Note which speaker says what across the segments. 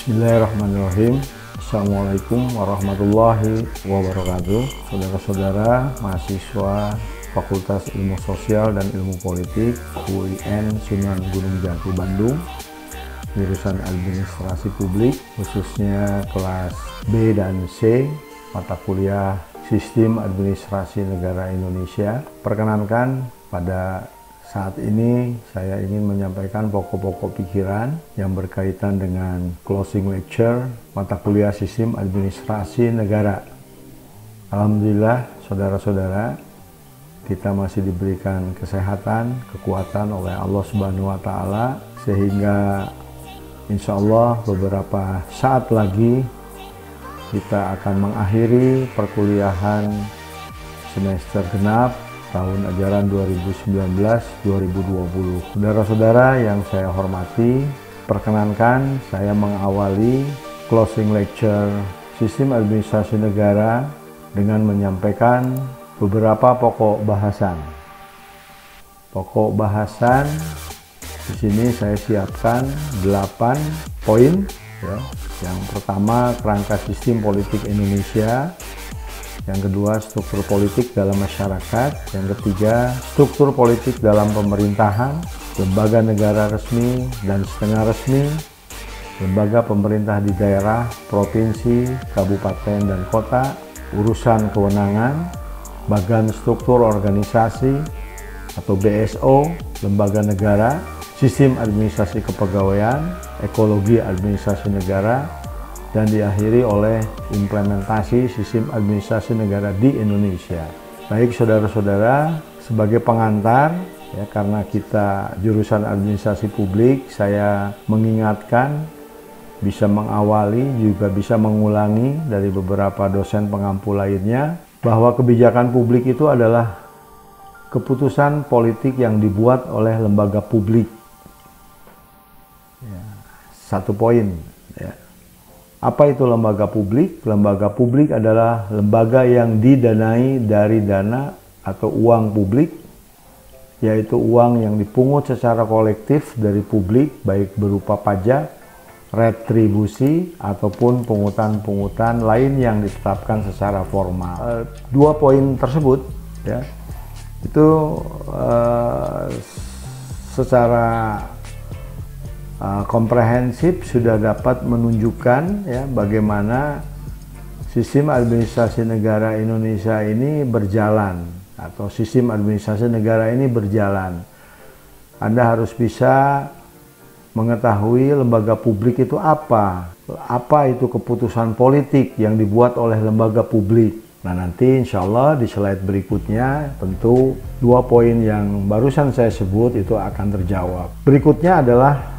Speaker 1: Bismillahirrahmanirrahim. Assalamualaikum warahmatullahi wabarakatuh. Saudara-saudara mahasiswa Fakultas Ilmu Sosial dan Ilmu Politik UIN Sunan Gunung Jati Bandung, jurusan Administrasi Publik, khususnya kelas B dan C, mata kuliah Sistem Administrasi Negara Indonesia. Perkenankan, pada saat ini saya ingin menyampaikan pokok-pokok pikiran yang berkaitan dengan closing lecture mata kuliah Sistem Administrasi Negara. Alhamdulillah, saudara-saudara, kita masih diberikan kesehatan, kekuatan oleh Allah Subhanahu wa Ta'ala, sehingga insya Allah beberapa saat lagi kita akan mengakhiri perkuliahan semester genap tahun ajaran 2019-2020. Saudara-saudara yang saya hormati, perkenankan saya mengawali closing lecture Sistem Administrasi Negara dengan menyampaikan beberapa pokok bahasan. Pokok bahasan di sini saya siapkan 8 poin. Ya. Yang pertama, kerangka sistem politik Indonesia. Yang kedua, struktur politik dalam masyarakat. Yang ketiga, struktur politik dalam pemerintahan, lembaga negara resmi dan setengah resmi, lembaga pemerintah di daerah, provinsi, kabupaten, dan kota, urusan kewenangan, bagan struktur organisasi atau BSO, lembaga negara, sistem administrasi kepegawaian, ekologi administrasi negara, dan diakhiri oleh implementasi sistem administrasi negara di Indonesia. Baik saudara-saudara, sebagai pengantar, ya, karena kita jurusan administrasi publik, saya mengingatkan, bisa mengawali juga bisa mengulangi dari beberapa dosen pengampu lainnya, bahwa kebijakan publik itu adalah keputusan politik yang dibuat oleh lembaga publik. Ya, 1 poin. Ya. Apa itu lembaga publik? Lembaga publik adalah lembaga yang didanai dari dana atau uang publik, yaitu uang yang dipungut secara kolektif dari publik, baik berupa pajak, retribusi, ataupun pungutan-pungutan lain yang ditetapkan secara formal. 2 poin tersebut, ya, itu secara komprehensif sudah dapat menunjukkan, ya, bagaimana sistem administrasi negara Indonesia ini berjalan, atau sistem administrasi negara ini berjalan. Anda harus bisa mengetahui lembaga publik itu apa itu keputusan politik yang dibuat oleh lembaga publik. Nah, nanti insya Allah di slide berikutnya tentu 2 poin yang barusan saya sebut itu akan terjawab. Berikutnya adalah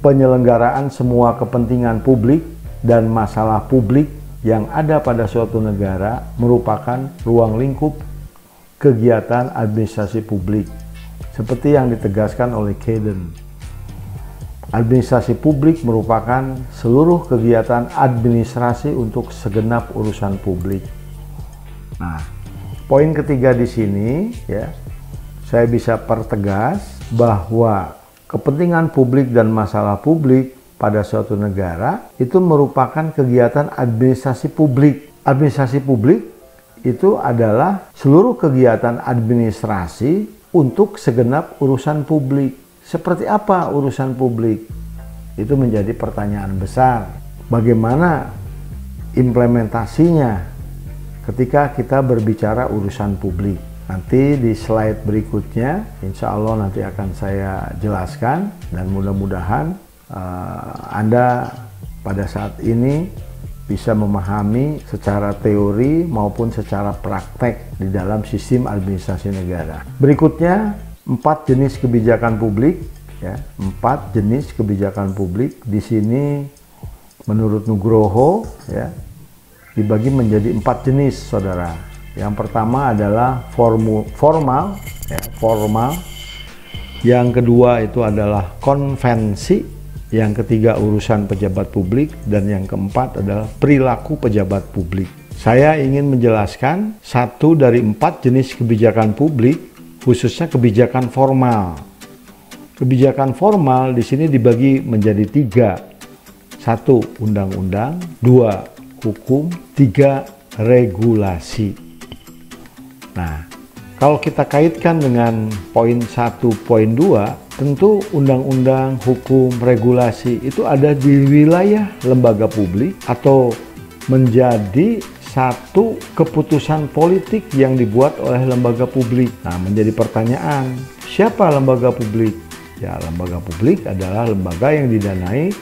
Speaker 1: penyelenggaraan semua kepentingan publik dan masalah publik yang ada pada suatu negara merupakan ruang lingkup kegiatan administrasi publik, seperti yang ditegaskan oleh Kayden. Administrasi publik merupakan seluruh kegiatan administrasi untuk segenap urusan publik. Nah, poin ketiga di sini, ya, saya bisa pertegas bahwa kepentingan publik dan masalah publik pada suatu negara itu merupakan kegiatan administrasi publik. Administrasi publik itu adalah seluruh kegiatan administrasi untuk segenap urusan publik. Seperti apa urusan publik? Itu menjadi pertanyaan besar. Bagaimana implementasinya ketika kita berbicara urusan publik? Nanti di slide berikutnya, insya Allah nanti akan saya jelaskan, dan mudah-mudahan Anda pada saat ini bisa memahami secara teori maupun secara praktek di dalam sistem administrasi negara. Berikutnya, 4 jenis kebijakan publik, ya, 4 jenis kebijakan publik. Di sini menurut Nugroho, ya, dibagi menjadi 4 jenis, saudara. Yang pertama adalah formal, ya, formal. Yang kedua itu adalah konvensi. Yang ketiga urusan pejabat publik, dan yang keempat adalah perilaku pejabat publik. Saya ingin menjelaskan 1 dari 4 jenis kebijakan publik, khususnya kebijakan formal. Kebijakan formal di sini dibagi menjadi 3. 1. Undang-undang, 2. Hukum, 3. Regulasi. Nah, kalau kita kaitkan dengan poin 1, poin 2, tentu undang-undang, hukum, regulasi itu ada di wilayah lembaga publik atau menjadi satu keputusan politik yang dibuat oleh lembaga publik. Nah, menjadi pertanyaan, siapa lembaga publik? Ya, lembaga publik adalah lembaga yang didanai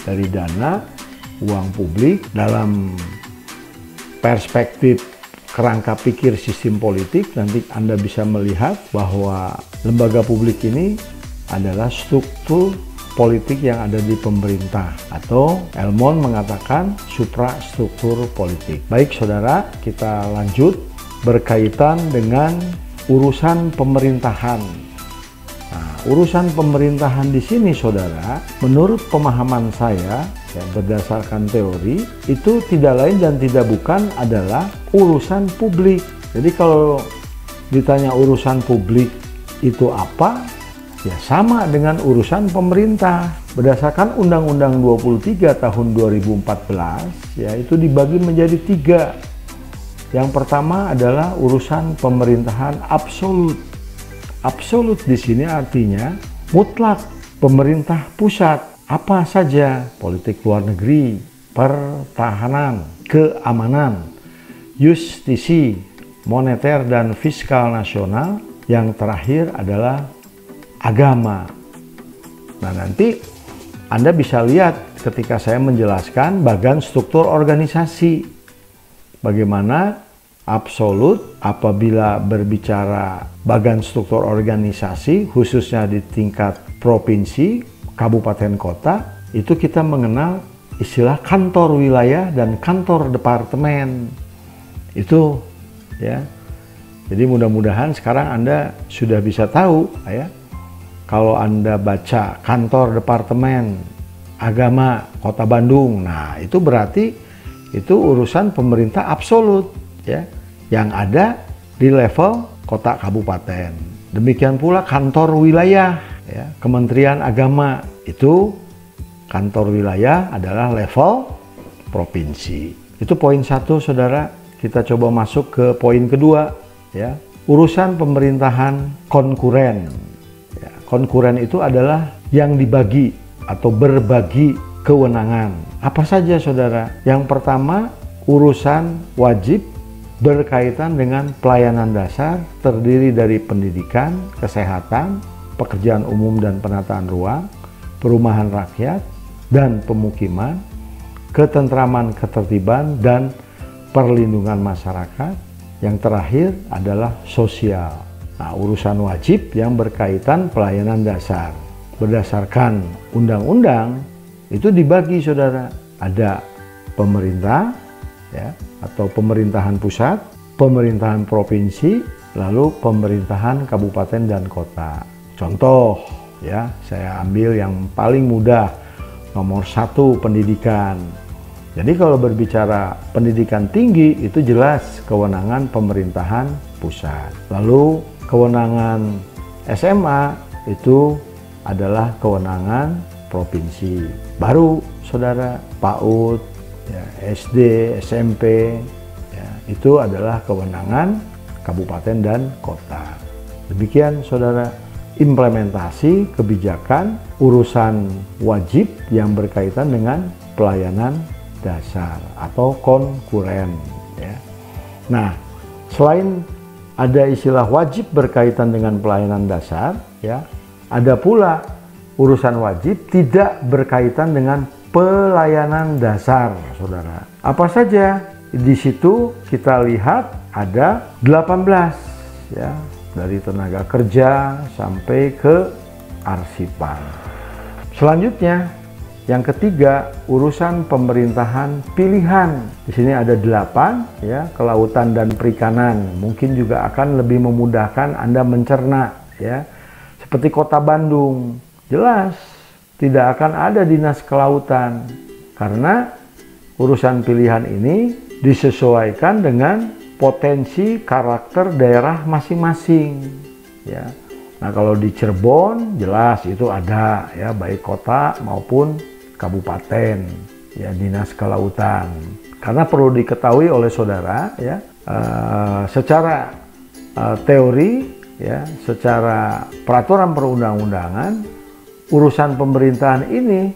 Speaker 1: dari dana uang publik. Dalam perspektif kerangka pikir sistem politik, nanti Anda bisa melihat bahwa lembaga publik ini adalah struktur politik yang ada di pemerintah, atau Elmon mengatakan suprastruktur politik. Baik saudara, kita lanjut berkaitan dengan urusan pemerintahan. Nah, urusan pemerintahan di sini saudara, menurut pemahaman saya ya, berdasarkan teori, itu tidak lain dan tidak bukan adalah urusan publik. Jadi kalau ditanya urusan publik itu apa? Ya sama dengan urusan pemerintah. Berdasarkan Undang-Undang 23 tahun 2014, ya itu dibagi menjadi 3. Yang pertama adalah urusan pemerintahan absolut. Absolut di sini artinya mutlak, pemerintah pusat. Apa saja, politik luar negeri, pertahanan, keamanan, justisi, moneter dan fiskal nasional. Yang terakhir adalah agama. Nah, nanti Anda bisa lihat ketika saya menjelaskan bagian struktur organisasi. Bagaimana absolut apabila berbicara bagian struktur organisasi, khususnya di tingkat provinsi, kabupaten, kota, itu kita mengenal istilah kantor wilayah dan kantor departemen. Itu ya. Jadi mudah-mudahan sekarang Anda sudah bisa tahu ya. Kalau Anda baca kantor departemen agama Kota Bandung, nah itu berarti itu urusan pemerintah absolut ya, yang ada di level kota kabupaten. Demikian pula kantor wilayah ya, Kementerian Agama, itu kantor wilayah adalah level provinsi. Itu poin 1 saudara. Kita coba masuk ke poin kedua ya, urusan pemerintahan konkuren. Konkuren itu adalah yang dibagi atau berbagi kewenangan. Apa saja saudara? Yang pertama, urusan wajib berkaitan dengan pelayanan dasar terdiri dari pendidikan, kesehatan, pekerjaan umum dan penataan ruang, perumahan rakyat dan pemukiman, ketentraman, ketertiban dan perlindungan masyarakat. Yang terakhir adalah sosial. Nah, urusan wajib yang berkaitan pelayanan dasar berdasarkan undang-undang itu dibagi saudara. Ada pemerintah ya, atau pemerintahan pusat, pemerintahan provinsi, lalu pemerintahan kabupaten dan kota. Contoh ya, saya ambil yang paling mudah, nomor 1 pendidikan. Jadi kalau berbicara pendidikan tinggi itu jelas kewenangan pemerintahan pusat. Lalu kewenangan SMA itu adalah kewenangan provinsi. Baru saudara PAUD, ya, SD, SMP, ya, itu adalah kewenangan kabupaten dan kota. Demikian saudara, implementasi kebijakan urusan wajib yang berkaitan dengan pelayanan dasar atau konkuren. Ya. Nah, selain ada istilah wajib berkaitan dengan pelayanan dasar, ya. Ada pula urusan wajib tidak berkaitan dengan pelayanan dasar, saudara. Apa saja? Di situ kita lihat ada 18, ya, dari tenaga kerja sampai ke arsipan. Selanjutnya, yang ketiga, urusan pemerintahan pilihan. Di sini ada 8, ya, kelautan dan perikanan. Mungkin juga akan lebih memudahkan Anda mencerna, ya. Seperti Kota Bandung, jelas tidak akan ada dinas kelautan karena urusan pilihan ini disesuaikan dengan potensi karakter daerah masing-masing, ya. Nah, kalau di Cirebon jelas itu ada, ya, baik kota maupun kabupaten, ya dinas kelautan. Karena perlu diketahui oleh saudara, ya, secara teori, ya, secara peraturan perundang-undangan, urusan pemerintahan ini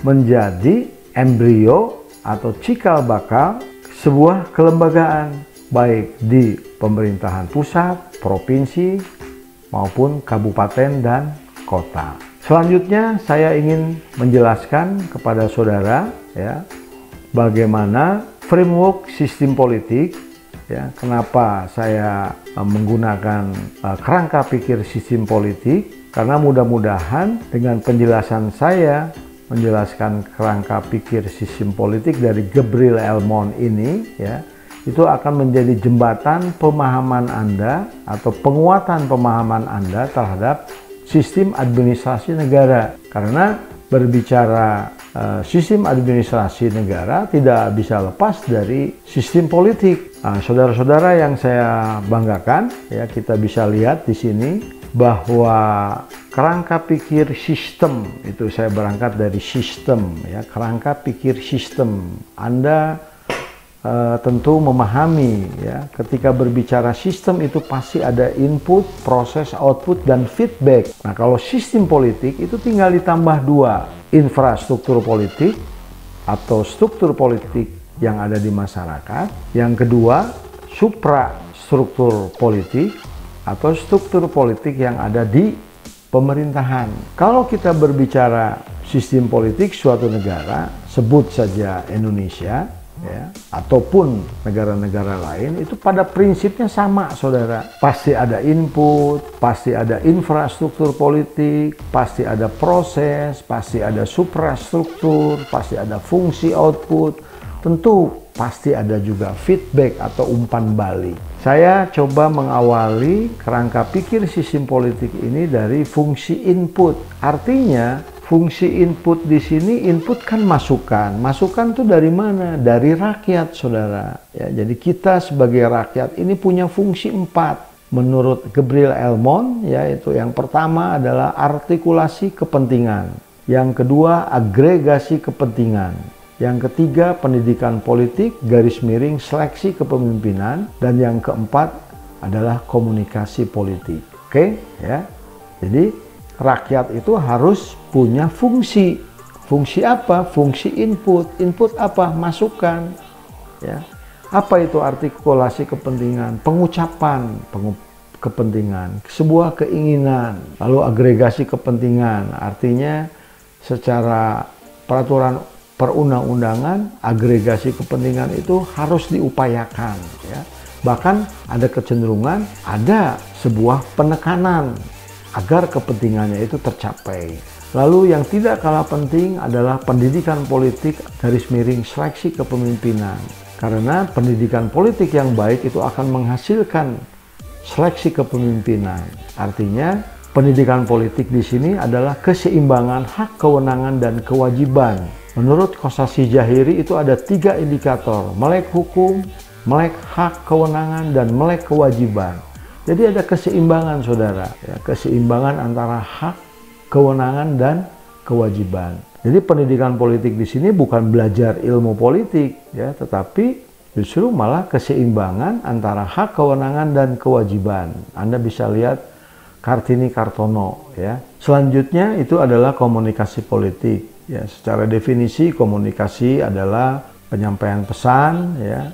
Speaker 1: menjadi embrio atau cikal bakal sebuah kelembagaan, baik di pemerintahan pusat, provinsi, maupun kabupaten dan kota. Selanjutnya saya ingin menjelaskan kepada saudara, ya, bagaimana framework sistem politik, ya, kenapa saya menggunakan kerangka pikir sistem politik, karena mudah-mudahan dengan penjelasan saya menjelaskan kerangka pikir sistem politik dari Gabriel Elmond ini, ya, itu akan menjadi jembatan pemahaman Anda atau penguatan pemahaman Anda terhadap sistem administrasi negara. Karena berbicara sistem administrasi negara tidak bisa lepas dari sistem politik. Nah, saudara-saudara yang saya banggakan, ya, kita bisa lihat di sini bahwa kerangka pikir sistem itu, saya berangkat dari sistem, ya, kerangka pikir sistem. Anda tentu memahami, ya, ketika berbicara sistem itu pasti ada input, proses, output, dan feedback. Nah, kalau sistem politik itu tinggal ditambah dua, infrastruktur politik atau struktur politik yang ada di masyarakat. Yang kedua, suprastruktur politik atau struktur politik yang ada di pemerintahan. Kalau kita berbicara sistem politik suatu negara, sebut saja Indonesia, ya, ataupun negara-negara lain, itu pada prinsipnya sama, saudara. Pasti ada input, pasti ada infrastruktur politik, pasti ada proses, pasti ada suprastruktur, pasti ada fungsi output, tentu pasti ada juga feedback atau umpan balik. Saya coba mengawali kerangka pikir sistem politik ini dari fungsi input. Artinya fungsi input di sini, input kan masukan. Masukan itu dari mana? Dari rakyat, saudara. Ya, jadi kita sebagai rakyat ini punya fungsi 4. Menurut Gabriel Elmond, yaitu yang pertama adalah artikulasi kepentingan. Yang kedua, agregasi kepentingan. Yang ketiga, pendidikan politik, garis miring, seleksi kepemimpinan. Dan yang keempat adalah komunikasi politik. Oke, ya. Jadi rakyat itu harus punya fungsi. Fungsi apa? Fungsi input. Input apa? Masukan. Ya. Apa itu artikulasi kepentingan? Pengucapan kepentingan, sebuah keinginan. Lalu agregasi kepentingan, artinya secara peraturan perundang-undangan, agregasi kepentingan itu harus diupayakan. Ya. Bahkan ada kecenderungan, ada sebuah penekanan agar kepentingannya itu tercapai. Lalu yang tidak kalah penting adalah pendidikan politik, garis miring, seleksi kepemimpinan. Karena pendidikan politik yang baik itu akan menghasilkan seleksi kepemimpinan. Artinya pendidikan politik di sini adalah keseimbangan hak, kewenangan, dan kewajiban. Menurut Kosasih Jahiri itu ada 3 indikator, melek hukum, melek hak, kewenangan, dan melek kewajiban. Jadi ada keseimbangan, saudara, ya, keseimbangan antara hak, kewenangan, dan kewajiban. Jadi pendidikan politik di sini bukan belajar ilmu politik, ya, tetapi justru malah keseimbangan antara hak, kewenangan, dan kewajiban. Anda bisa lihat Kartini Kartono, ya. Selanjutnya itu adalah komunikasi politik. Ya, secara definisi komunikasi adalah penyampaian pesan, ya.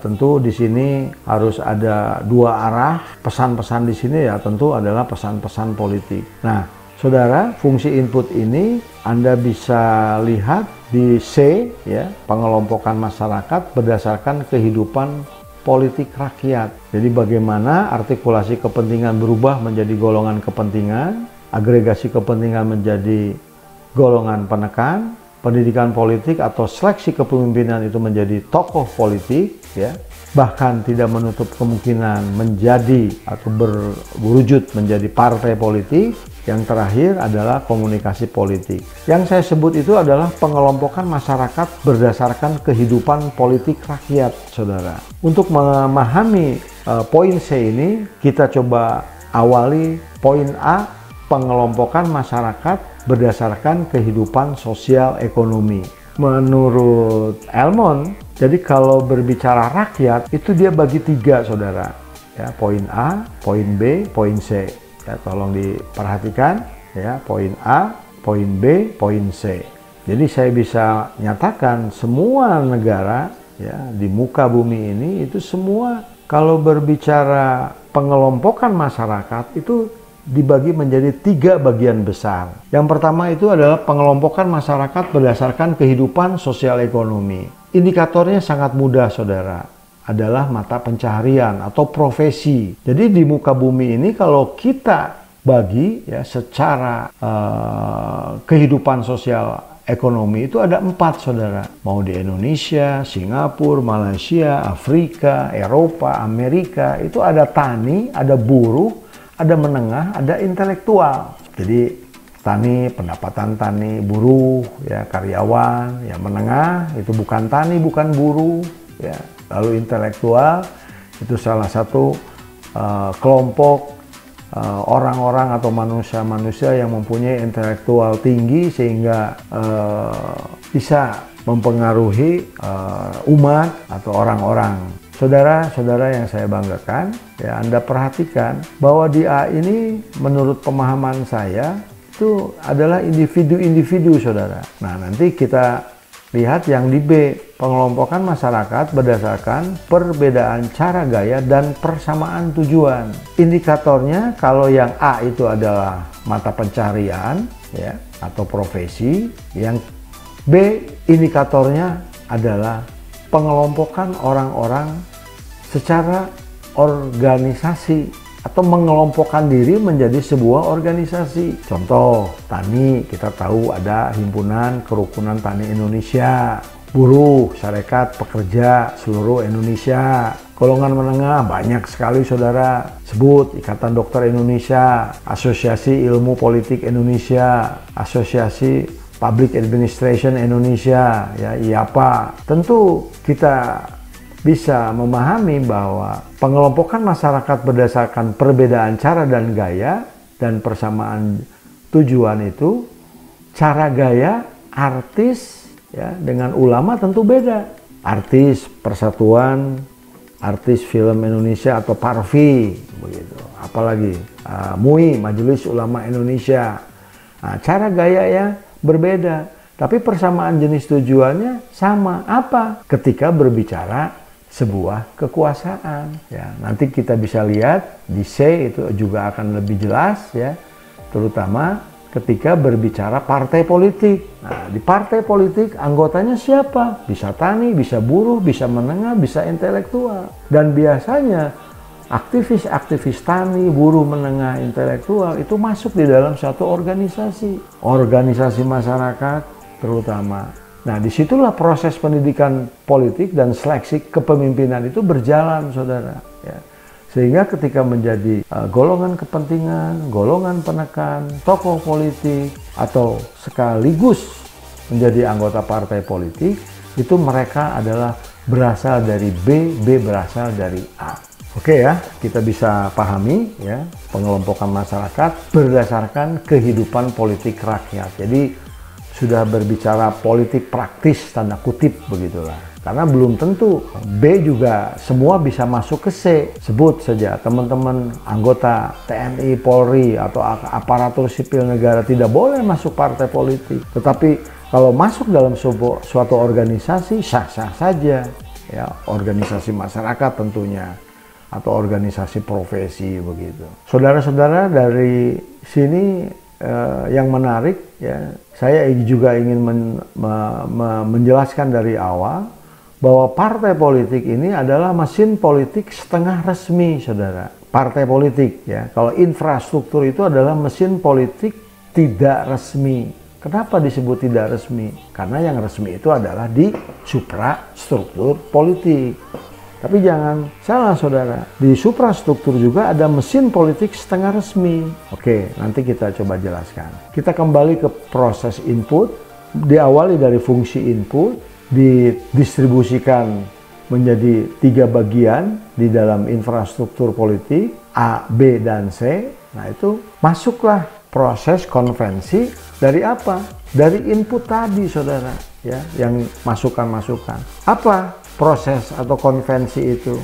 Speaker 1: Tentu di sini harus ada 2 arah. Pesan-pesan di sini ya tentu adalah pesan-pesan politik. Nah, saudara, fungsi input ini Anda bisa lihat di C, ya, pengelompokan masyarakat berdasarkan kehidupan politik rakyat. Jadi bagaimana artikulasi kepentingan berubah menjadi golongan kepentingan, agregasi kepentingan menjadi golongan penekan, pendidikan politik atau seleksi kepemimpinan itu menjadi tokoh politik, ya, bahkan tidak menutup kemungkinan menjadi atau berwujud menjadi partai politik. Yang terakhir adalah komunikasi politik. Yang saya sebut itu adalah pengelompokan masyarakat berdasarkan kehidupan politik rakyat, saudara. Untuk memahami poin C ini, kita coba awali poin A, pengelompokan masyarakat berdasarkan kehidupan sosial ekonomi. Menurut Elmon, jadi kalau berbicara rakyat itu dia bagi 3, saudara. Ya, poin A, poin B, poin C. Ya, tolong diperhatikan ya, poin A, poin B, poin C. Jadi saya bisa nyatakan semua negara ya di muka bumi ini itu semua kalau berbicara pengelompokan masyarakat itu dibagi menjadi 3 bagian besar. Yang pertama itu adalah pengelompokan masyarakat berdasarkan kehidupan sosial ekonomi. Indikatornya sangat mudah, saudara. Adalah mata pencaharian atau profesi. Jadi di muka bumi ini kalau kita bagi ya secara kehidupan sosial ekonomi itu ada 4, saudara. Mau di Indonesia, Singapura, Malaysia, Afrika, Eropa, Amerika, itu ada tani, ada buruh, ada menengah, ada intelektual. Jadi tani, pendapatan tani, buruh, ya karyawan, ya menengah, itu bukan tani, bukan buruh, ya. Lalu intelektual, itu salah satu kelompok orang-orang atau manusia-manusia yang mempunyai intelektual tinggi sehingga bisa mempengaruhi umat atau orang-orang. Saudara-saudara yang saya banggakan, ya Anda perhatikan bahwa di A ini menurut pemahaman saya itu adalah individu-individu, saudara. Nah, nanti kita lihat yang di B, pengelompokan masyarakat berdasarkan perbedaan cara gaya dan persamaan tujuan. Indikatornya kalau yang A itu adalah mata pencaharian ya atau profesi, yang B indikatornya adalah pengelompokan orang-orang secara organisasi atau mengelompokkan diri menjadi sebuah organisasi. Contoh, tani, kita tahu ada Himpunan Kerukunan Tani Indonesia. Buruh, Syarikat Pekerja seluruh Indonesia. Golongan menengah banyak sekali, saudara. Sebut Ikatan Dokter Indonesia, Asosiasi Ilmu Politik Indonesia, Asosiasi Public Administration Indonesia, ya IAPA. Tentu kita bisa memahami bahwa pengelompokan masyarakat berdasarkan perbedaan cara dan gaya dan persamaan tujuan itu, cara gaya artis ya dengan ulama tentu beda. Artis Persatuan Artis Film Indonesia atau PARFI begitu. Apalagi MUI, Majelis Ulama Indonesia. Nah, cara gayanya berbeda, tapi persamaan jenis tujuannya sama. Apa? Ketika berbicara sebuah kekuasaan ya, nanti kita bisa lihat di C itu juga akan lebih jelas ya, terutama ketika berbicara partai politik. Nah, di partai politik anggotanya siapa? Bisa tani, bisa buruh, bisa menengah, bisa intelektual. Dan biasanya aktivis-aktivis tani, buruh, menengah, intelektual itu masuk di dalam satu organisasi masyarakat terutama. Nah, disitulah proses pendidikan politik dan seleksi kepemimpinan itu berjalan, saudara. Ya. Sehingga ketika menjadi golongan kepentingan, golongan penekan, tokoh politik, atau sekaligus menjadi anggota partai politik, itu mereka adalah berasal dari B, B berasal dari A. Oke ya, kita bisa pahami ya pengelompokan masyarakat berdasarkan kehidupan politik rakyat. Jadi sudah berbicara politik praktis tanda kutip begitulah. Karena belum tentu B juga semua bisa masuk ke C. Sebut saja teman-teman anggota TNI, Polri atau aparatur sipil negara tidak boleh masuk partai politik. Tetapi kalau masuk dalam suatu organisasi sah-sah saja ya, organisasi masyarakat tentunya atau organisasi profesi begitu. Saudara-saudara, dari sini yang menarik ya, saya juga ingin menjelaskan dari awal bahwa partai politik ini adalah mesin politik setengah resmi, saudara. Partai politik ya, kalau infrastruktur itu adalah mesin politik tidak resmi. Kenapa disebut tidak resmi? Karena yang resmi itu adalah di suprastruktur politik. Tapi jangan salah, saudara. Di suprastruktur juga ada mesin politik setengah resmi. Oke, nanti kita coba jelaskan. Kita kembali ke proses input. Diawali dari fungsi input, didistribusikan menjadi 3 bagian di dalam infrastruktur politik, A, B, dan C. Nah, itu masuklah proses konvensi Dari apa? Dari input tadi, saudara, ya, yang masukan-masukan. Apa proses atau konvensi itu?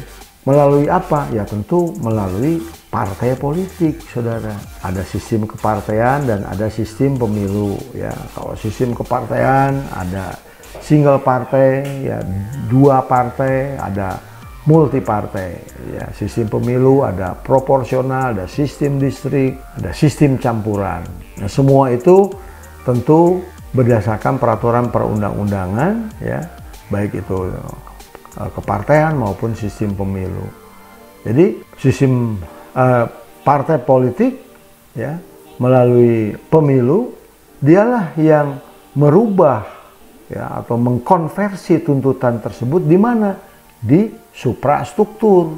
Speaker 1: Melalui apa? Ya tentu melalui partai politik, saudara. Ada sistem kepartean dan ada sistem pemilu, ya. Kalau sistem kepartean ada single partai, ya, dua partai, ada multi partai, ya. Sistem pemilu ada proporsional, ada sistem distrik, ada sistem campuran. Nah, semua itu tentu berdasarkan peraturan perundang-undangan, ya, baik itu kepartean maupun sistem pemilu. Jadi sistem partai politik, ya, melalui pemilu, dialah yang merubah, ya, atau mengkonversi tuntutan tersebut di mana? Di suprastruktur,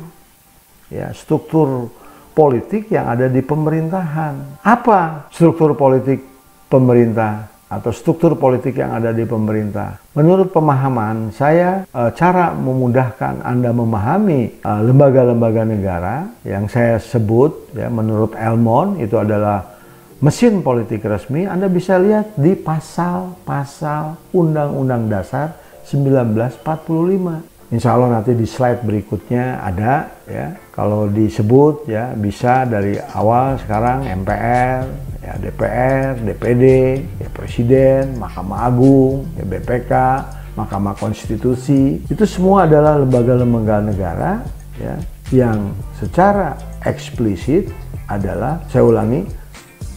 Speaker 1: ya, struktur politik yang ada di pemerintahan. Apa struktur politik pemerintah atau struktur politik yang ada di pemerintah? Menurut pemahaman saya, cara memudahkan Anda memahami lembaga-lembaga negara yang saya sebut, ya, menurut Elmon itu adalah mesin politik resmi, Anda bisa lihat di pasal-pasal Undang-Undang Dasar 1945. Insya Allah nanti di slide berikutnya ada, ya, kalau disebut, ya, bisa dari awal sekarang MPR, ya, DPR, DPD, ya, Presiden, Mahkamah Agung, ya, BPK, Mahkamah Konstitusi, itu semua adalah lembaga-lembaga negara, ya, yang secara eksplisit adalah, saya ulangi,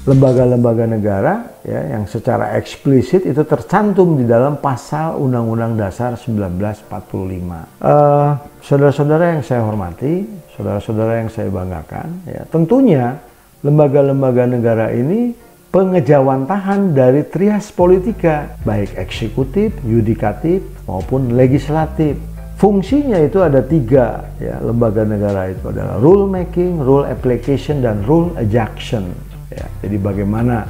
Speaker 1: lembaga-lembaga negara, ya, yang secara eksplisit itu tercantum di dalam pasal Undang-Undang Dasar 1945. Saudara-saudara yang saya hormati, saudara-saudara yang saya banggakan, ya, tentunya lembaga-lembaga negara ini pengejawantahan dari trias politika, baik eksekutif, yudikatif, maupun legislatif. Fungsinya itu ada 3, ya, lembaga negara itu adalah rule making, rule application, dan rule ejection. Ya, jadi bagaimana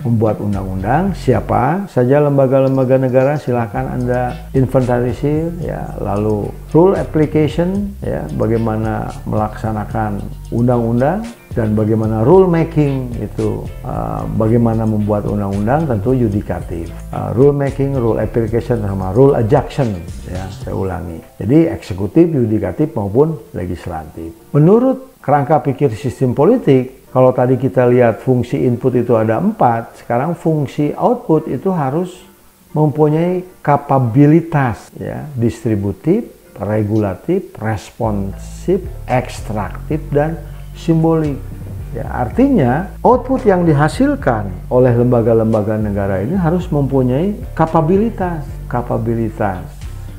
Speaker 1: membuat undang-undang, siapa saja lembaga-lembaga negara, silahkan Anda inventarisir, ya. Lalu rule application, ya, bagaimana melaksanakan undang-undang, dan bagaimana rule making itu, bagaimana membuat undang-undang, tentu yudikatif. Rule making, rule application, sama rule ejection, ya, saya ulangi. Jadi eksekutif, yudikatif maupun legislatif. Menurut kerangka pikir sistem politik, kalau tadi kita lihat fungsi input itu ada 4, sekarang fungsi output itu harus mempunyai kapabilitas, ya, distributif, regulatif, responsif, ekstraktif, dan simbolik. Ya, artinya output yang dihasilkan oleh lembaga-lembaga negara ini harus mempunyai kapabilitas.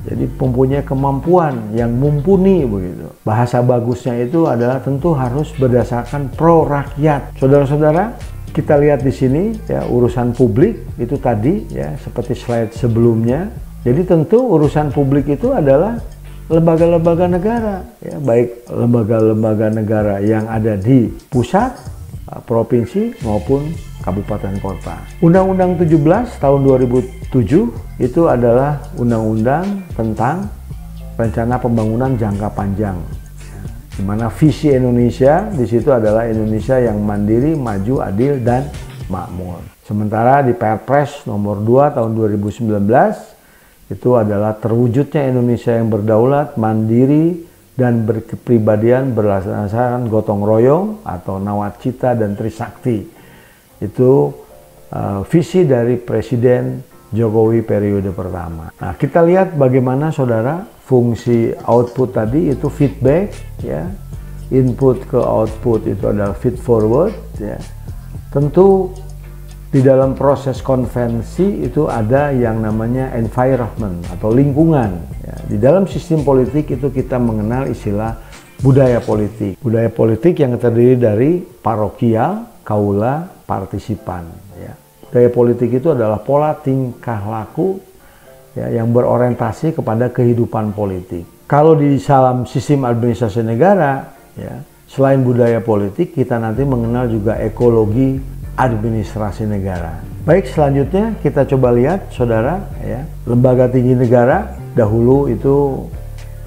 Speaker 1: Jadi mempunyai kemampuan yang mumpuni begitu. Bahasa bagusnya itu adalah tentu harus berdasarkan pro rakyat. Saudara-saudara, kita lihat di sini, ya, urusan publik itu tadi, ya, seperti slide sebelumnya. Jadi tentu urusan publik itu adalah lembaga-lembaga negara, ya, baik lembaga-lembaga negara yang ada di pusat, provinsi maupun kabupaten kota. Undang-Undang 17 tahun 2007 itu adalah undang-undang tentang rencana pembangunan jangka panjang, di mana visi Indonesia di situ adalah Indonesia yang mandiri, maju, adil, dan makmur. Sementara di Perpres nomor 2 tahun 2019 itu adalah terwujudnya Indonesia yang berdaulat, mandiri, dan berkepribadian berdasarkan gotong royong atau nawacita dan trisakti. Itu visi dari Presiden Jokowi periode pertama. Nah, kita lihat bagaimana, saudara, fungsi output tadi itu feedback, ya, input ke output itu adalah feed forward, ya. Tentu di dalam proses konvensi itu ada yang namanya environment atau lingkungan. Ya. Di dalam sistem politik itu kita mengenal istilah budaya politik. Budaya politik yang terdiri dari parokial, kaula, partisipan. Ya. Budaya politik itu adalah pola tingkah laku, ya, yang berorientasi kepada kehidupan politik. Kalau di dalam sistem administrasi negara, ya, selain budaya politik, kita nanti mengenal juga ekologi administrasi negara. Baik, selanjutnya kita coba lihat, saudara, ya, lembaga tinggi negara dahulu itu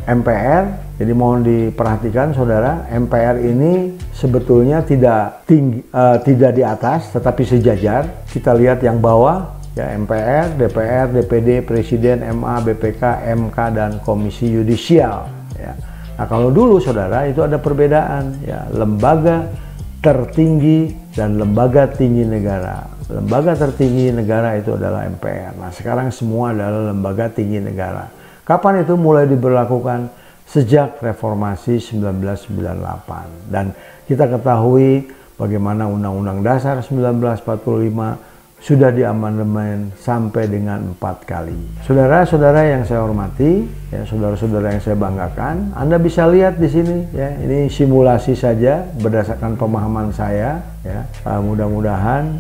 Speaker 1: MPR. Jadi mohon diperhatikan, saudara, MPR ini sebetulnya tidak tinggi, tidak di atas, tetapi sejajar. Kita lihat yang bawah, ya, MPR, DPR, DPD, Presiden, MA, BPK, MK, dan Komisi Yudisial. Ya. Nah, kalau dulu saudara itu ada perbedaan, ya, lembaga tertinggi dan lembaga tinggi negara. Lembaga tertinggi negara itu adalah MPR. Nah, sekarang semua adalah lembaga tinggi negara. Kapan itu mulai diberlakukan? Sejak reformasi 1998. Dan kita ketahui bagaimana Undang-Undang Dasar 1945 sudah diamandemen sampai dengan 4 kali. Saudara-saudara yang saya hormati, ya, saudara-saudara yang saya banggakan, Anda bisa lihat di sini, ya, ini simulasi saja berdasarkan pemahaman saya, ya. Mudah-mudahan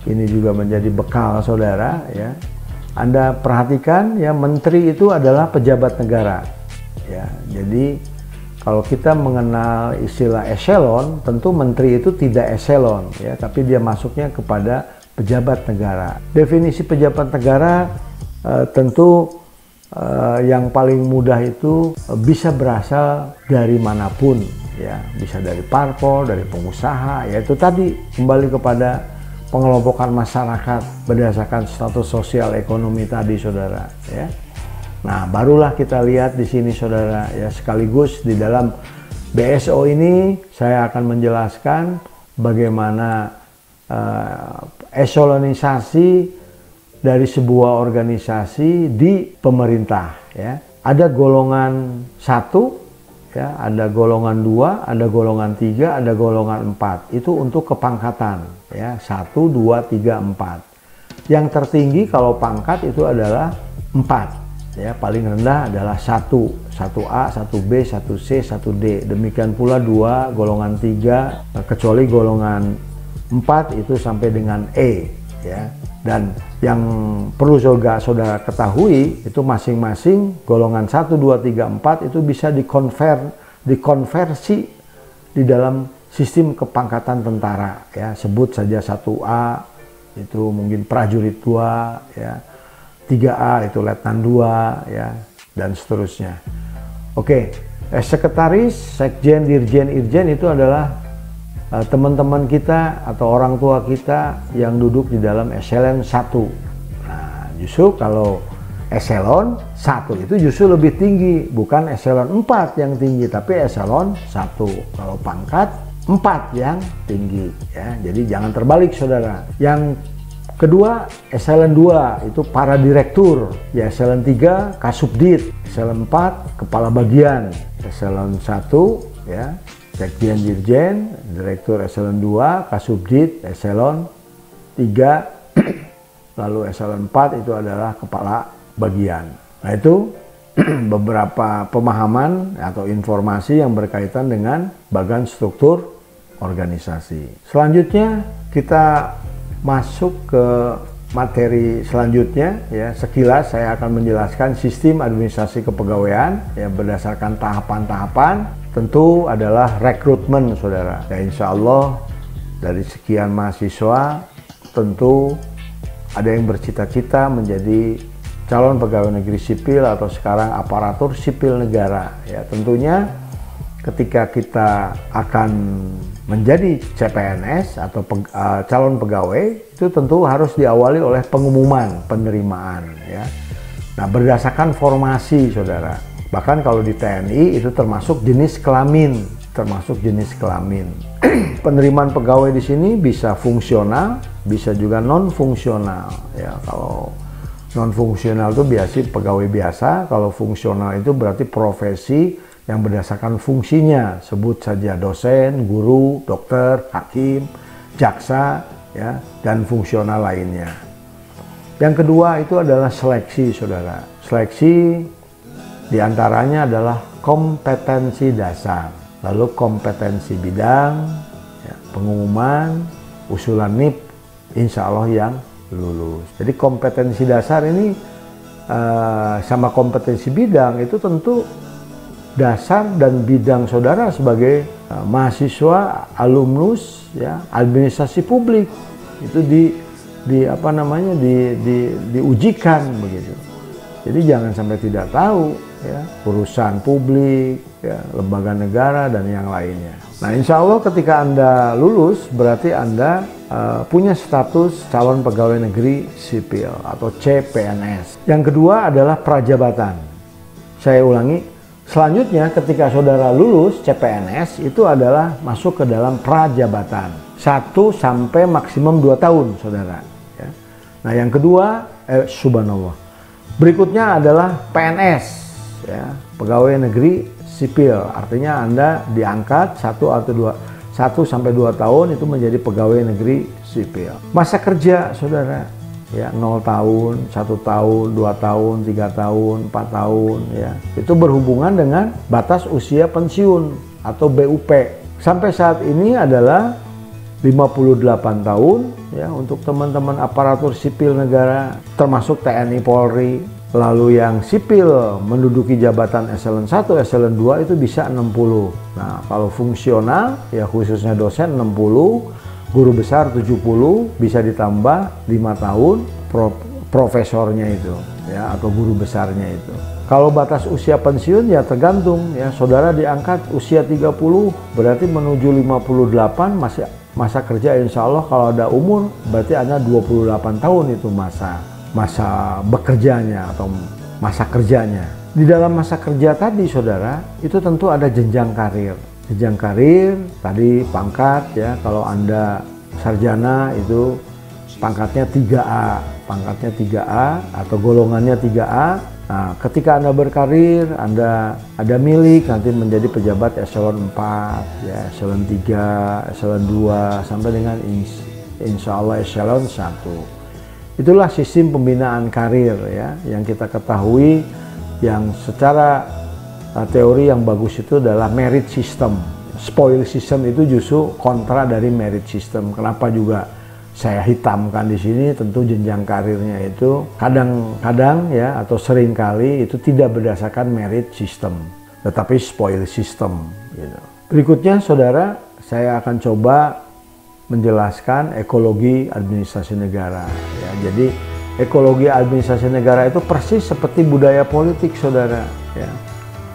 Speaker 1: ini juga menjadi bekal saudara, ya. Anda perhatikan, ya, menteri itu adalah pejabat negara. Ya, jadi kalau kita mengenal istilah eselon, tentu menteri itu tidak eselon, ya, tapi dia masuknya kepada pejabat negara. Definisi pejabat negara tentu yang paling mudah itu bisa berasal dari manapun, ya, bisa dari parpol, dari pengusaha, yaitu tadi kembali kepada pengelompokan masyarakat berdasarkan status sosial ekonomi tadi, saudara, ya. Nah, barulah kita lihat di sini saudara, ya, sekaligus di dalam BSO ini saya akan menjelaskan bagaimana eselonisasi dari sebuah organisasi di pemerintah, ya. Ada golongan 1, ya, ada golongan 2, ada golongan 3, ada golongan 4. Itu untuk kepangkatan, ya, 1, 2, 3, 4. Yang tertinggi kalau pangkat itu adalah 4. Ya, paling rendah adalah 1, 1A, 1B, 1C, 1D. Demikian pula 2, golongan 3, kecuali golongan 4 itu sampai dengan E, ya. Dan yang perlu saudara ketahui itu masing-masing golongan 1, 2, 3, 4 itu bisa dikonversi di dalam sistem kepangkatan tentara, ya. Sebut saja 1A itu mungkin prajurit 2, ya. 3A itu letnan 2, ya, dan seterusnya. Oke, sekretaris, sekjen, dirjen, irjen itu adalah teman-teman kita atau orang tua kita yang duduk di dalam eselon 1. Nah, justru kalau eselon 1 itu justru lebih tinggi, bukan eselon 4 yang tinggi, tapi eselon 1. Kalau pangkat 4 yang tinggi, ya. Jadi jangan terbalik saudara. Yang kedua, eselon 2 itu para direktur, ya, eselon 3 kasubdit, eselon 4 kepala bagian, eselon 1, ya, sekjen dirjen, direktur eselon 2, kasubdit, eselon 3, lalu eselon 4 itu adalah kepala bagian. Nah, itu beberapa pemahaman atau informasi yang berkaitan dengan bagian struktur organisasi. Selanjutnya kita masuk ke materi selanjutnya, ya. Sekilas saya akan menjelaskan sistem administrasi kepegawaian, ya, berdasarkan tahapan-tahapan. Tentu adalah rekrutmen saudara, ya. Insya Allah dari sekian mahasiswa tentu ada yang bercita-cita menjadi calon pegawai negeri sipil atau sekarang aparatur sipil negara, ya. Tentunya ketika kita akan menjadi CPNS atau calon pegawai itu tentu harus diawali oleh pengumuman penerimaan, ya. Nah, berdasarkan formasi saudara. Bahkan kalau di TNI itu termasuk jenis kelamin, Penerimaan pegawai di sini bisa fungsional, bisa juga non fungsional, ya. Kalau non fungsional itu biasa pegawai biasa, kalau fungsional itu berarti profesi yang berdasarkan fungsinya, sebut saja dosen, guru, dokter, hakim, jaksa, ya, dan fungsional lainnya. Yang kedua itu adalah seleksi saudara. Seleksi diantaranya adalah kompetensi dasar, lalu kompetensi bidang, ya, pengumuman, usulan NIP, insya Allah yang lulus. Jadi kompetensi dasar ini sama kompetensi bidang itu tentu dasar dan bidang saudara sebagai mahasiswa, alumnus, ya, administrasi publik itu diujikan begitu. Jadi jangan sampai tidak tahu, ya, urusan publik, ya, lembaga negara dan yang lainnya. Nah, insya Allah ketika Anda lulus berarti Anda punya status calon pegawai negeri sipil atau CPNS. Yang kedua adalah prajabatan. Saya ulangi, selanjutnya ketika saudara lulus CPNS itu adalah masuk ke dalam prajabatan. 1 sampai maksimum 2 tahun saudara. Ya. Nah yang kedua, subhanallah. Berikutnya adalah PNS, ya, pegawai negeri sipil. Artinya Anda diangkat 1 sampai 2 tahun itu menjadi pegawai negeri sipil. Masa kerja saudara, ya 0 tahun, 1 tahun, 2 tahun, 3 tahun, 4 tahun, ya. Itu berhubungan dengan batas usia pensiun atau BUP. Sampai saat ini adalah 58 tahun, ya, untuk teman-teman aparatur sipil negara termasuk TNI Polri. Lalu yang sipil menduduki jabatan eselon 1, eselon 2 itu bisa 60. Nah, kalau fungsional ya khususnya dosen 60, guru besar 70, bisa ditambah 5 tahun profesornya itu, ya, atau guru besarnya itu. Kalau batas usia pensiun ya tergantung, ya, saudara diangkat usia 30 berarti menuju 58 masih masa kerja, insya Allah kalau ada umur berarti ada 28 tahun itu masa bekerjanya atau masa kerjanya. Di dalam masa kerja tadi saudara itu tentu ada jenjang karir. Jenjang karir tadi pangkat, ya, kalau Anda sarjana itu pangkatnya 3A, pangkatnya 3A atau golongannya 3A. Nah, ketika Anda berkarir, Anda ada milik nanti menjadi pejabat eselon 4, ya, eselon 3, eselon 2 sampai dengan insya Allah eselon 1. Itulah sistem pembinaan karir, ya, yang kita ketahui, yang secara teori yang bagus itu adalah merit system. Spoil system itu justru kontra dari merit system. Kenapa juga saya hitamkan di sini? Tentu jenjang karirnya itu kadang-kadang, ya, atau seringkali itu tidak berdasarkan merit system, tetapi spoil system, gitu. Berikutnya saudara, saya akan coba menjelaskan ekologi administrasi negara, ya. Jadi ekologi administrasi negara itu persis seperti budaya politik saudara, ya.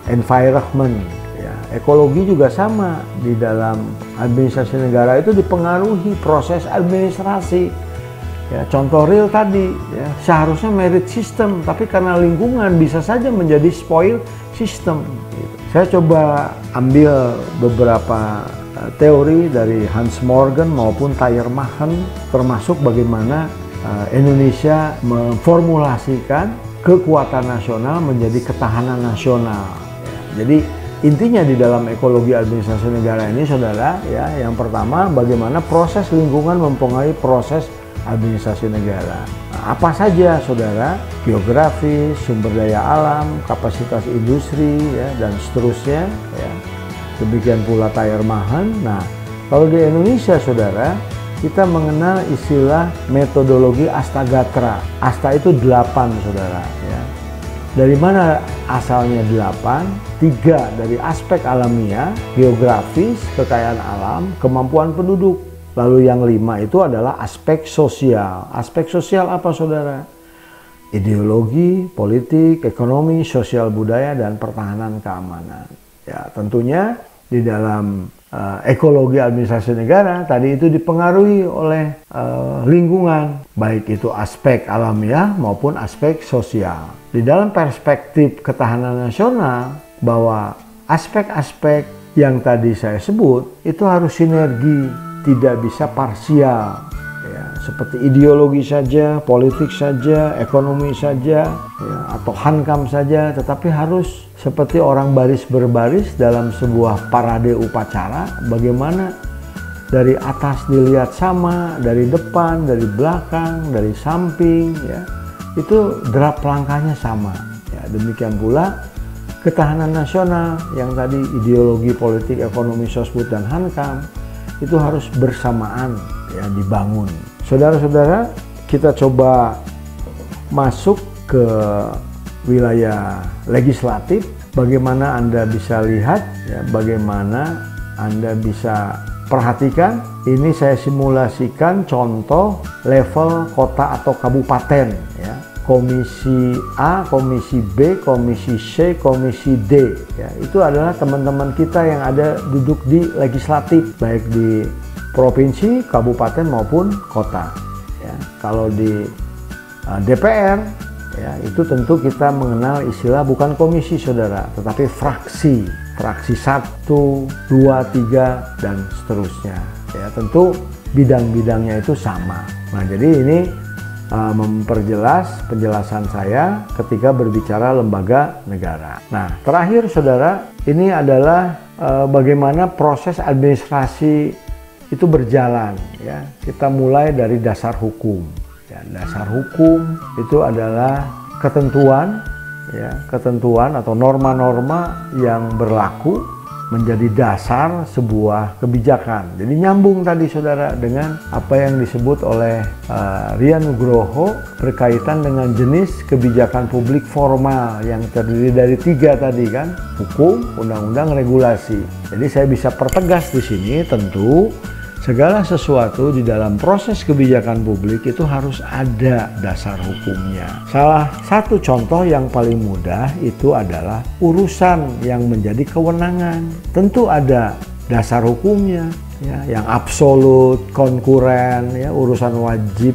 Speaker 1: Environment, ya. Ekologi juga sama, di dalam administrasi negara itu dipengaruhi proses administrasi, ya. Contoh real tadi, ya, seharusnya merit system, tapi karena lingkungan bisa saja menjadi spoil system, gitu. Saya coba ambil beberapa teori dari Hans Morgan maupun Thayer Machen, termasuk bagaimana Indonesia memformulasikan kekuatan nasional menjadi ketahanan nasional. Jadi intinya di dalam ekologi administrasi negara ini saudara, ya, yang pertama bagaimana proses lingkungan mempengaruhi proses administrasi negara. Nah, apa saja saudara? Geografis, sumber daya alam, kapasitas industri, ya, dan seterusnya, ya. Demikian pula Thayer Machen. Nah, kalau di Indonesia saudara, kita mengenal istilah metodologi Astagatra. Asta itu 8 saudara, ya. Dari mana asalnya 8? 3 dari aspek alamiah, geografis, kekayaan alam, kemampuan penduduk. Lalu yang 5 itu adalah aspek sosial. Aspek sosial apa saudara? Ideologi, politik, ekonomi, sosial budaya, dan pertahanan keamanan. Ya, tentunya di dalam ekologi administrasi negara tadi itu dipengaruhi oleh lingkungan, baik itu aspek alamiah maupun aspek sosial. Di dalam perspektif ketahanan nasional, bahwa aspek-aspek yang tadi saya sebut itu harus sinergi, tidak bisa parsial, ya, seperti ideologi saja, politik saja, ekonomi saja, ya, atau hankam saja, tetapi harus seperti orang baris berbaris dalam sebuah parade upacara, bagaimana dari atas dilihat sama, dari depan, dari belakang, dari samping, ya, itu derap langkahnya sama. Ya, demikian pula ketahanan nasional yang tadi ideologi, politik, ekonomi, sosbud, dan hankam itu harus bersamaan, ya, dibangun. Saudara-saudara, kita coba masuk ke wilayah legislatif. Bagaimana Anda bisa lihat, ya, bagaimana Anda bisa perhatikan. Ini saya simulasikan contoh level kota atau kabupaten, ya. komisi A, komisi B, komisi C, komisi D. Ya, itu adalah teman-teman kita yang ada duduk di legislatif, baik di provinsi, kabupaten maupun kota. Ya, kalau di DPR, ya, itu tentu kita mengenal istilah bukan komisi, saudara, tetapi fraksi 1, 2, 3, dan seterusnya. Ya, tentu bidang-bidangnya itu sama. Nah, jadi ini memperjelas penjelasan saya ketika berbicara lembaga negara. Nah, terakhir saudara, ini adalah bagaimana proses administrasi itu berjalan. Ya, kita mulai dari dasar hukum. Ya, dasar hukum itu adalah ketentuan, ya, ketentuan atau norma-norma yang berlaku menjadi dasar sebuah kebijakan. Jadi nyambung tadi saudara dengan apa yang disebut oleh Rian Nugroho berkaitan dengan jenis kebijakan publik formal yang terdiri dari 3 tadi kan, hukum, undang-undang, regulasi. Jadi saya bisa pertegas di sini tentu segala sesuatu di dalam proses kebijakan publik itu harus ada dasar hukumnya. Salah satu contoh yang paling mudah itu adalah urusan yang menjadi kewenangan. Tentu ada dasar hukumnya, ya, yang absolut, konkuren, ya, urusan wajib,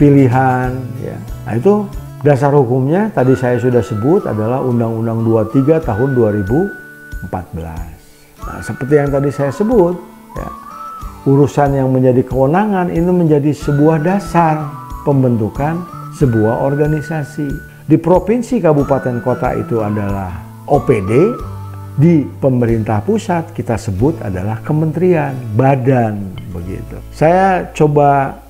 Speaker 1: pilihan. Ya. Nah, itu dasar hukumnya tadi saya sudah sebut adalah Undang-Undang 23 tahun 2014. Nah, seperti yang tadi saya sebut, ya, urusan yang menjadi kewenangan ini menjadi sebuah dasar pembentukan sebuah organisasi. Di provinsi, kabupaten, kota itu adalah OPD, di pemerintah pusat kita sebut adalah kementerian, badan, begitu. Saya coba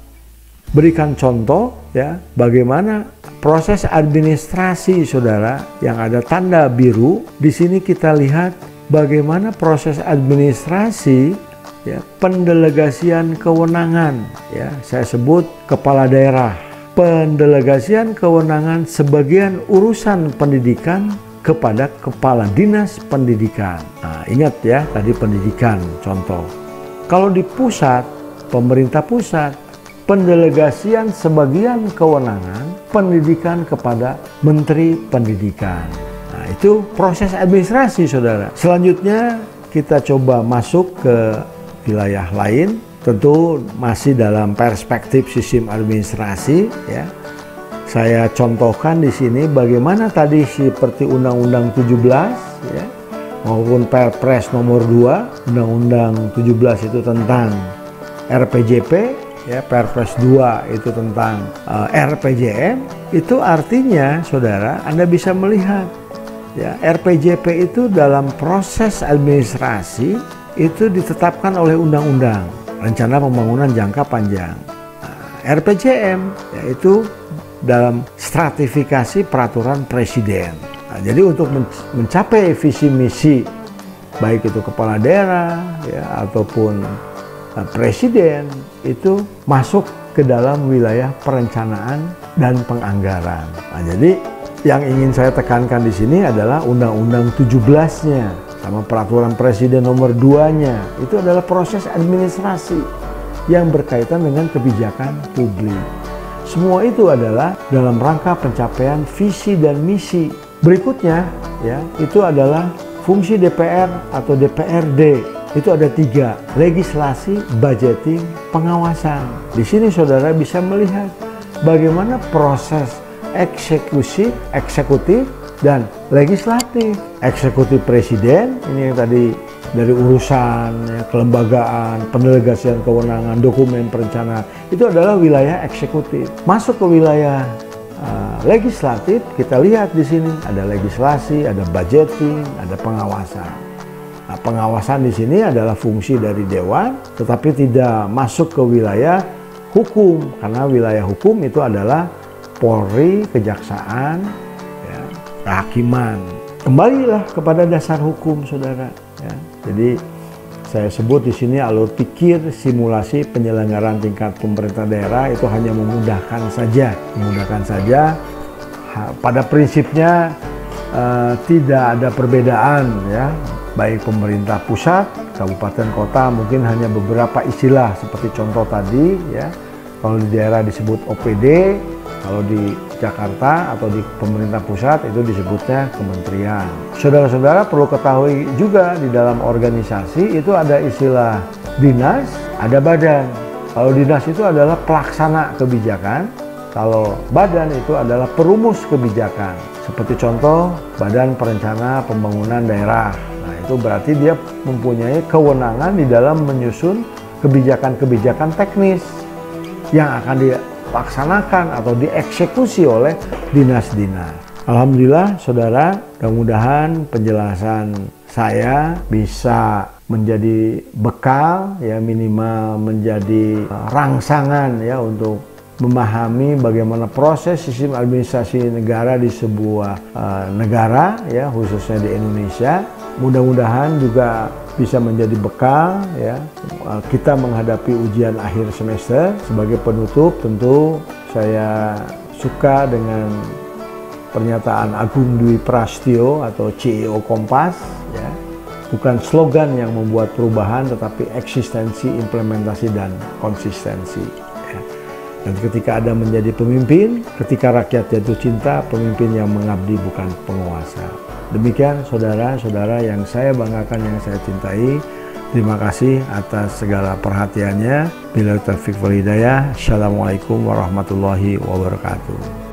Speaker 1: berikan contoh, ya, bagaimana proses administrasi saudara yang ada tanda biru. Di sini kita lihat bagaimana proses administrasi, ya, pendelegasian kewenangan, ya, saya sebut kepala daerah, pendelegasian kewenangan sebagian urusan pendidikan kepada kepala dinas pendidikan. Nah, ingat ya, tadi pendidikan contoh. Kalau di pusat, pemerintah pusat, pendelegasian sebagian kewenangan pendidikan kepada menteri pendidikan. Nah, itu proses administrasi saudara. Selanjutnya kita coba masuk ke wilayah lain, tentu masih dalam perspektif sistem administrasi, ya. Saya contohkan di sini bagaimana tadi seperti Undang-Undang 17, ya, maupun Perpres nomor 2, Undang-Undang 17 itu tentang RPJP, ya, Perpres 2 itu tentang RPJM. Itu artinya saudara, Anda bisa melihat, ya, RPJP itu dalam proses administrasi itu ditetapkan oleh undang-undang, rencana pembangunan jangka panjang. Nah, RPJM yaitu dalam stratifikasi peraturan presiden. Nah, jadi untuk mencapai visi misi baik itu kepala daerah, ya, ataupun presiden, itu masuk ke dalam wilayah perencanaan dan penganggaran. Nah, jadi yang ingin saya tekankan di sini adalah Undang-Undang 17-nya sama peraturan presiden nomor 2-nya. Itu adalah proses administrasi yang berkaitan dengan kebijakan publik. Semua itu adalah dalam rangka pencapaian visi dan misi. Berikutnya, ya, itu adalah fungsi DPR atau DPRD. Itu ada 3, legislasi, budgeting, pengawasan. Di sini saudara bisa melihat bagaimana proses eksekutif dan legislatif. Eksekutif presiden, ini yang tadi dari urusan, ya, kelembagaan, pendelegasian kewenangan, dokumen perencanaan, itu adalah wilayah eksekutif. Masuk ke wilayah legislatif, kita lihat di sini ada legislasi, ada budgeting, ada pengawasan. Nah, pengawasan di sini adalah fungsi dari dewan, tetapi tidak masuk ke wilayah hukum, karena wilayah hukum itu adalah Polri, Kejaksaan, ya, kehakiman. Kembalilah kepada dasar hukum, saudara. Ya. Jadi saya sebut di sini alur pikir simulasi penyelenggaraan tingkat pemerintah daerah itu hanya memudahkan saja, Pada prinsipnya tidak ada perbedaan, ya, baik pemerintah pusat, kabupaten, kota, mungkin hanya beberapa istilah seperti contoh tadi, ya. Kalau di daerah disebut OPD, Kalau di Jakarta atau di pemerintah pusat itu disebutnya kementerian. Saudara-saudara perlu ketahui juga di dalam organisasi itu ada istilah dinas, ada badan. Kalau dinas itu adalah pelaksana kebijakan, kalau badan itu adalah perumus kebijakan. Seperti contoh Badan Perencana Pembangunan Daerah. Nah, itu berarti dia mempunyai kewenangan di dalam menyusun kebijakan-kebijakan teknis yang akan dilaksanakan atau dieksekusi oleh dinas-dinas. Alhamdulillah saudara, mudah-mudahan penjelasan saya bisa menjadi bekal ya, minimal menjadi rangsangan ya untuk memahami bagaimana proses sistem administrasi negara di sebuah negara ya, khususnya di Indonesia. Mudah-mudahan juga bisa menjadi bekal ya kita menghadapi ujian akhir semester. Sebagai penutup tentu saya suka dengan pernyataan Agung Dwi Prasetyo atau CEO Kompas ya. Bukan slogan yang membuat perubahan, tetapi eksistensi, implementasi, dan konsistensi. Ya. Dan ketika Anda menjadi pemimpin, ketika rakyat jatuh cinta, pemimpin yang mengabdi bukan penguasa. Demikian saudara-saudara yang saya banggakan, yang saya cintai. Terima kasih atas segala perhatiannya. Billahi taufiq wal hidayah. Assalamualaikum warahmatullahi wabarakatuh.